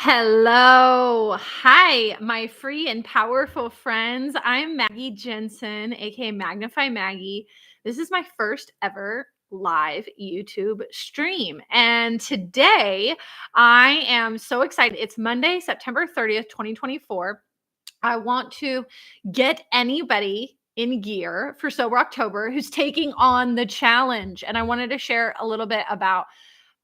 Hello. Hi, my free and powerful friends. I'm Maggie Jenson, aka Magnify Maggie. This is my first ever live YouTube stream. And today I am so excited. It's Monday, September 30th, 2024. I want to get anybody in gear for Sober October who's taking on the challenge. And I wanted to share a little bit about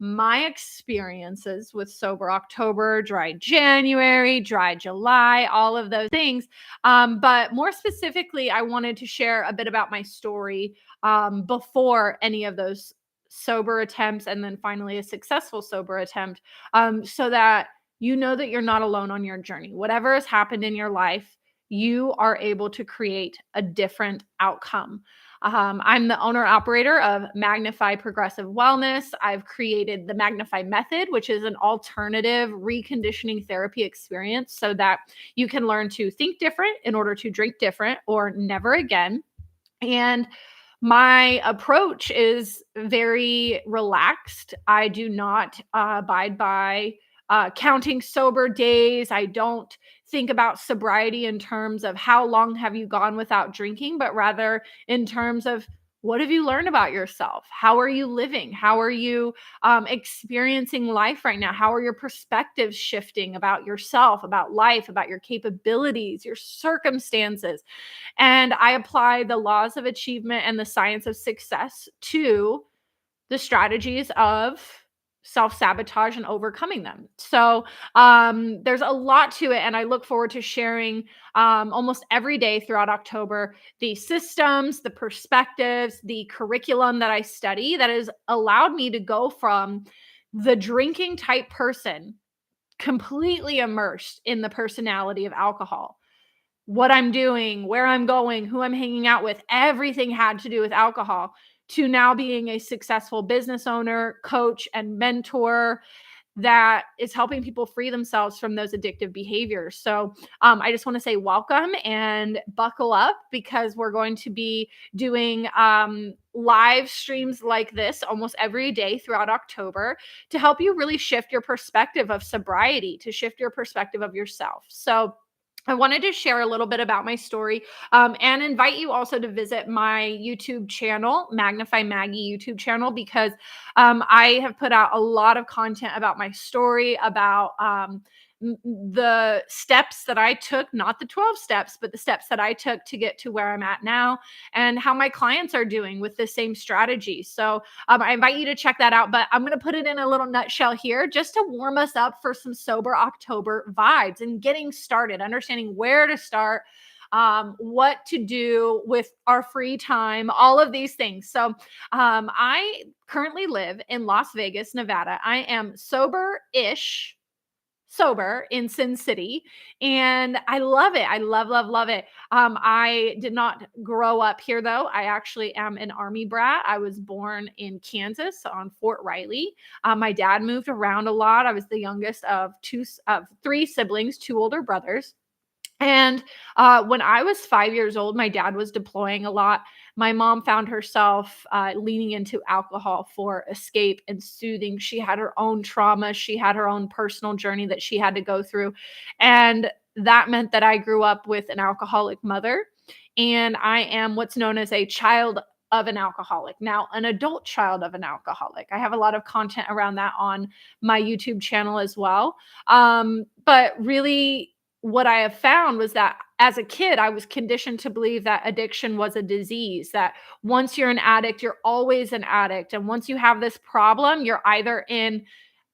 my experiences with Sober October, Dry January, Dry July, all of those things. But more specifically, I wanted to share a bit about my story before any of those sober attempts and then finally a successful sober attempt, so that you know that you're not alone on your journey. Whatever has happened in your life, you are able to create a different outcome. I'm the owner operator of Magnify Progressive Wellness. I've created the Magnify Method, which is an alternative reconditioning therapy experience so that you can learn to think different in order to drink different or never again. And my approach is very relaxed. I do not abide by counting sober days. I don't think about sobriety in terms of how long have you gone without drinking, but rather in terms of what have you learned about yourself? How are you living? How are you experiencing life right now? How are your perspectives shifting about yourself, about life, about your capabilities, your circumstances? And I apply the laws of achievement and the science of success to the strategies of self-sabotage and overcoming them. So there's a lot to it, and I look forward to sharing almost every day throughout October the systems, the perspectives, the curriculum that I study that has allowed me to go from the drinking type person completely immersed in the personality of alcohol. What I'm doing, where I'm going, who I'm hanging out with, everything had to do with alcohol, to now being a successful business owner, coach, and mentor that is helping people free themselves from those addictive behaviors. So I just want to say welcome and buckle up, because we're going to be doing live streams like this almost every day throughout October to help you really shift your perspective of sobriety, to shift your perspective of yourself. So I wanted to share a little bit about my story, and invite you also to visit my YouTube channel, Magnify Maggie YouTube channel, because I have put out a lot of content about my story, about the steps that I took, not the 12 steps, but the steps that I took to get to where I'm at now, and how my clients are doing with the same strategy. So I invite you to check that out, but I'm going to put it in a little nutshell here just to warm us up for some Sober October vibes and getting started, understanding where to start, what to do with our free time, all of these things. So I currently live in Las Vegas, Nevada. I am sober in Sin City, and I love it. I love it. I did not grow up here, though. I actually am an Army brat. I was born in Kansas on Fort Riley. My dad moved around a lot. I was the youngest of three siblings, two older brothers. And when I was 5 years old, my dad was deploying a lot. My mom found herself leaning into alcohol for escape and soothing. She had her own trauma. She had her own personal journey that she had to go through. And that meant that I grew up with an alcoholic mother. And I am what's known as a child of an alcoholic. Now, an adult child of an alcoholic. I have a lot of content around that on my YouTube channel as well. But really, what I have found was that as a kid, I was conditioned to believe that addiction was a disease, that once you're an addict, you're always an addict. And once you have this problem, you're either in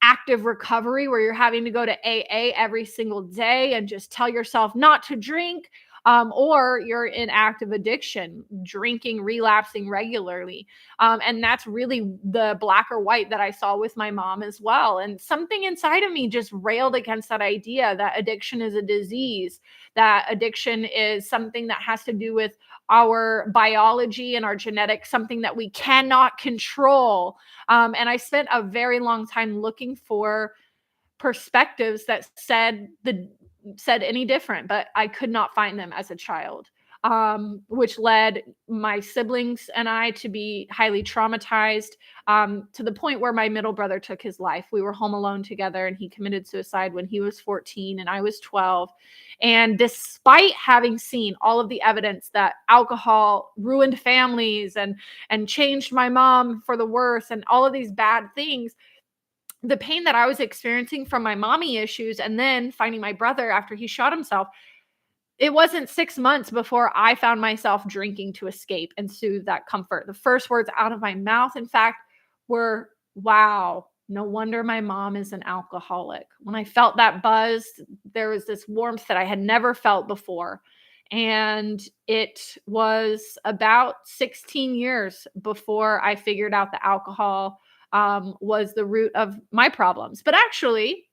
active recovery where you're having to go to AA every single day and just tell yourself not to drink, or you're in active addiction, drinking, relapsing regularly. And that's really the black or white that I saw with my mom as well. And something inside of me just railed against that idea that addiction is a disease, that addiction is something that has to do with our biology and our genetics, something that we cannot control. And I spent a very long time looking for perspectives that said any different, but I could not find them as a child. which led my siblings and I to be highly traumatized, to the point where my middle brother took his life. We were home alone together, and he committed suicide when he was 14 and I was 12. And despite having seen all of the evidence that alcohol ruined families and changed my mom for the worse and all of these bad things, the pain that I was experiencing from my mommy issues and then finding my brother after he shot himself, it wasn't 6 months before I found myself drinking to escape and soothe that comfort. The first words out of my mouth, in fact, were, "Wow, no wonder my mom is an alcoholic." When I felt that buzz, there was this warmth that I had never felt before. And it was about 16 years before I figured out that alcohol was the root of my problems. But actually,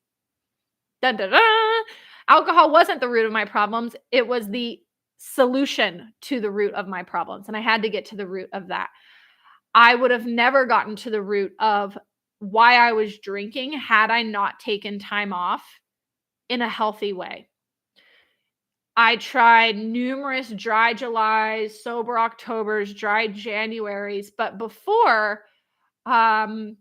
dun, dun, dun, alcohol wasn't the root of my problems. It was the solution to the root of my problems. And I had to get to the root of that. I would have never gotten to the root of why I was drinking had I not taken time off in a healthy way. I tried numerous dry Julys, sober Octobers, dry Januaries, but before, um,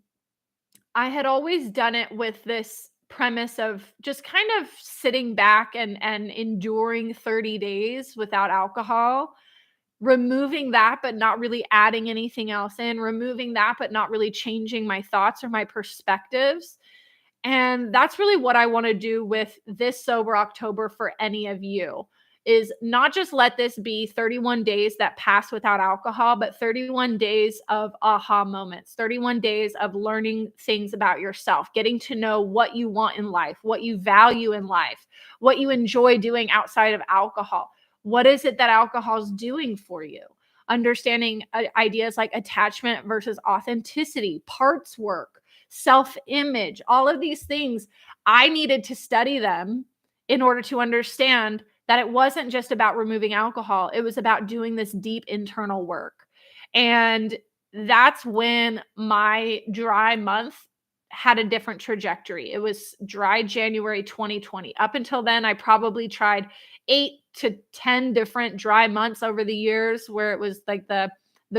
I had always done it with this premise of just kind of sitting back and enduring 30 days without alcohol, removing that, but not really adding anything else in, removing that, but not really changing my thoughts or my perspectives. And that's really what I want to do with this sober October for any of you, is not just let this be 31 days that pass without alcohol, but 31 days of aha moments, 31 days of learning things about yourself, getting to know what you want in life, what you value in life, what you enjoy doing outside of alcohol. What is it that alcohol is doing for you? Understanding ideas like attachment versus authenticity, parts work, self-image, all of these things. I needed to study them in order to understand that it wasn't just about removing alcohol. It was about doing this deep internal work. And that's when my dry month had a different trajectory. It was dry January 2020. Up until then, I probably tried 8 to 10 different dry months over the years, where it was like the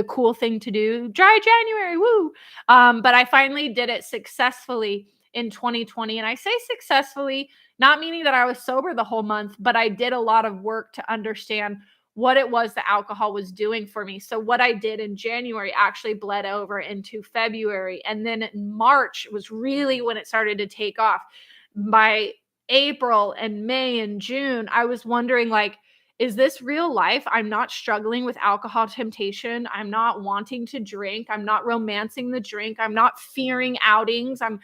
cool thing to do, dry January, woo. But I finally did it successfully in 2020. And I say successfully, not meaning that I was sober the whole month, but I did a lot of work to understand what it was that alcohol was doing for me. So what I did in January actually bled over into February. And then in March was really when it started to take off. By April and May and June, I was wondering, like, is this real life? I'm not struggling with alcohol temptation. I'm not wanting to drink. I'm not romancing the drink. I'm not fearing outings. I'm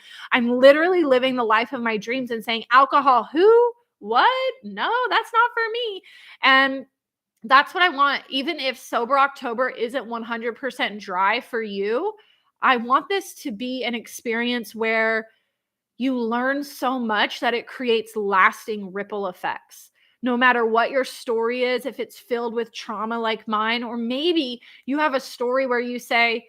literally living the life of my dreams and saying, alcohol, who? What? No, that's not for me. And that's what I want. Even if sober October isn't 100% dry for you, I want this to be an experience where you learn so much that it creates lasting ripple effects. No matter what your story is, if it's filled with trauma like mine, or maybe you have a story where you say,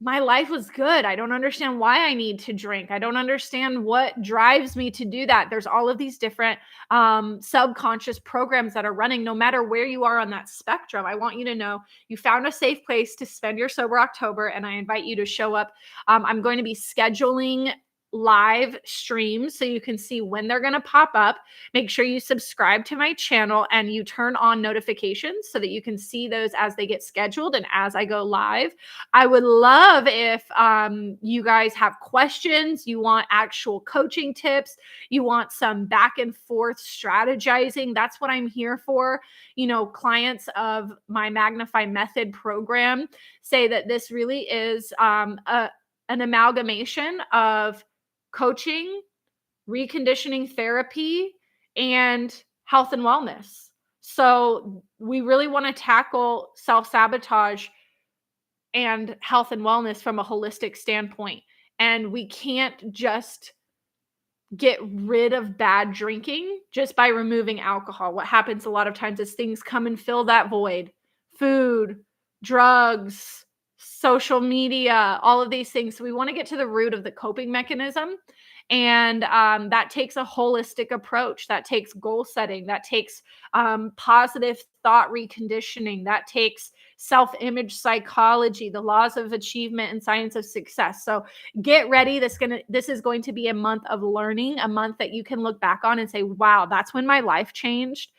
my life was good. I don't understand why I need to drink. I don't understand what drives me to do that. There's all of these different subconscious programs that are running. No matter where you are on that spectrum, I want you to know you found a safe place to spend your sober October, and I invite you to show up. I'm going to be scheduling live streams so you can see when they're going to pop up. Make sure you subscribe to my channel and you turn on notifications so that you can see those as they get scheduled and as I go live. I would love if you guys have questions, you want actual coaching tips, you want some back and forth strategizing. That's what I'm here for. You know, clients of my Magnify Method program say that this really is an amalgamation of coaching, reconditioning therapy, and health and wellness. So we really want to tackle self-sabotage and health and wellness from a holistic standpoint. And we can't just get rid of bad drinking just by removing alcohol. What happens a lot of times is things come and fill that void. Food, drugs, social media, all of these things. So we want to get to the root of the coping mechanism. And that takes a holistic approach. That takes goal setting. That takes positive thought reconditioning. That takes self-image psychology, the laws of achievement and science of success. So get ready. This is going to be a month of learning, a month that you can look back on and say, wow, that's when my life changed.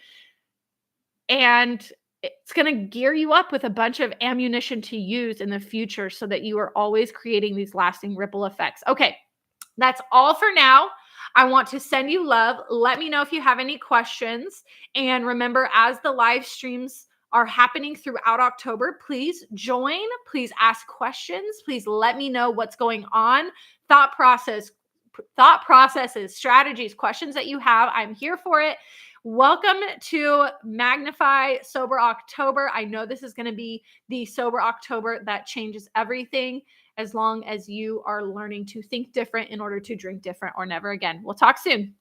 And it's going to gear you up with a bunch of ammunition to use in the future so that you are always creating these lasting ripple effects. Okay, that's all for now. I want to send you love. Let me know if you have any questions. And remember, as the live streams are happening throughout October, please join. Please ask questions. Please let me know what's going on. Thought processes, strategies, questions that you have. I'm here for it. Welcome to Magnify Sober October. I know this is going to be the Sober October that changes everything, as long as you are learning to think different in order to drink different or never again. We'll talk soon.